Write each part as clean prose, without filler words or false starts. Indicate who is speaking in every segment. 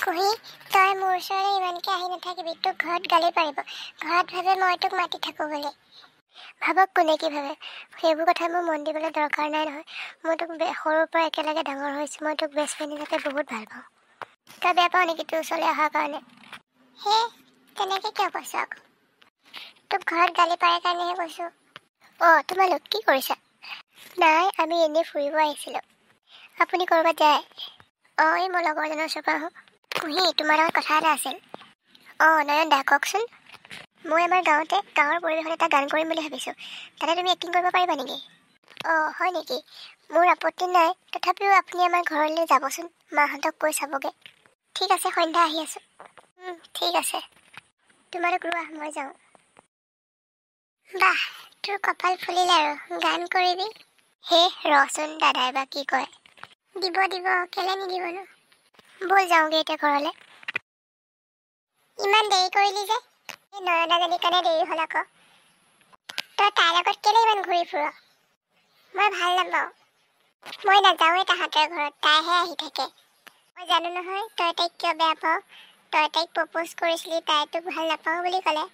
Speaker 1: কুহি তই মোৰ ওচৰলৈ ইমানকৈ আহি নাথাকিবি, তোক ঘৰত গালি পাৰিব। ঘৰত ভাবে মই তোক মাতি থাকোঁ বুলি। ভাবক কোনে কি ভাবে, সেইবোৰ কথা মোৰ মন দিবলৈ দৰকাৰ নাই নহয়। মই তোক সৰুৰ পৰা একেলগে ডাঙৰ হৈছোঁ, মই তোক বেষ্ট ফ্ৰেণ্ড হিচাপে বহুত ভাল পাওঁ। তই বেয়া পাওঁ নেকি তোৰ ওচৰলৈ অহাৰ কাৰণে? হে তেনেকৈ কিয় কৈছ আকৌ? তোক ঘৰত গালি পাৰে কাৰণেহে কৈছোঁ। অঁ তোমালোক কি কৰিছা? নাই আমি এনেই ফুৰিব আহিছিলোঁ। আপুনি ক'ৰবাত যায়? অঁ এই মই লগৰজনৰ ওচৰৰ পৰা আহোঁ। কুহি তোমাৰ লগত কথা এটা আছিল। অঁ নয়ন দা কওকচোন। মই আমাৰ গাঁৱৰ পৰিৱেশত এটা গান কৰিম বুলি ভাবিছোঁ, তাতে তুমি এক্টিং কৰিব পাৰিবা নেকি? অঁ হয় নেকি? মোৰ আপত্তি নাই, তথাপিও আপুনি আমাৰ ঘৰলৈ যাবচোন, মাহঁতক কৈ চাবগৈ। ঠিক আছে সন্ধ্যা আহি আছোঁ। ঠিক আছে তোমালোক ৰোৱা মই যাওঁ। বাহ তোৰ কপাল ফুলিল আৰু গান কৰিবি। হে ৰচোন দাদাই বা কি কয়। দিব কেলে নিদিবনো। ব'ল যাওঁগৈ এতিয়া ঘৰলৈ। ইমান দেৰি কৰিলি যে? এই নয়নাজনীৰ কাৰণে দেৰি হ'ল আকৌ। তই তাইৰ লগত কেলে ইমান ঘূৰি ফুৰ? মই ভাল নাপাওঁ। মই নাযাওঁৱেই তাহাঁতৰ ঘৰত, তাইহে আহি থাকে। মই জানো নহয় তই তাইক কিয় বেয়া পাওঁ। তই তাইক প্ৰপ'জ কৰিছিলি, তাই তোক ভাল নাপাওঁ বুলি ক'লে।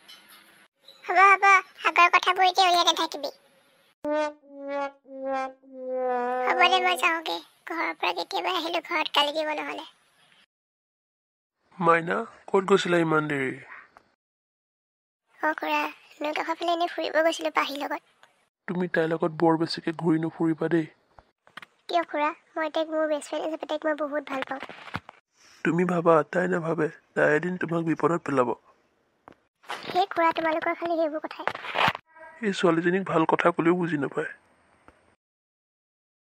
Speaker 1: হ'ব আগৰ কথাবোৰ এতিয়া উলিয়াই নাথাকিবি। হ'ব দে মই যাওঁগৈ, ঘৰৰ পৰা কেতিয়াবা আহিলোঁ, ঘৰত গালি দিব নহ'লে।
Speaker 2: মাইনা ক'ত গৈছিলা ইমান দেৰি?
Speaker 1: অঁ খুৰা নৈ কাষৰ ফালে এনেই ফুৰিব গৈছিলোঁ পাহিৰ লগত।
Speaker 2: তুমি তাইৰ লগত বৰ বেছিকৈ ঘূৰি নুফুৰিবা দেই।
Speaker 1: কিয় খুৰা? মই তাইক মোৰ বেষ্ট ফ্ৰেণ্ড হিচাপে তাইক মই বহুত ভাল পাওঁ।
Speaker 2: তুমি ভাবা তাই নাভাবে, তাই এদিন তোমাক বিপদত পেলাব।
Speaker 1: সেই খুৰা তোমালোকৰ খালি সেইবোৰ কথাই।
Speaker 2: এই ছোৱালীজনীক ভাল কথা ক'লেও বুজি নাপায়।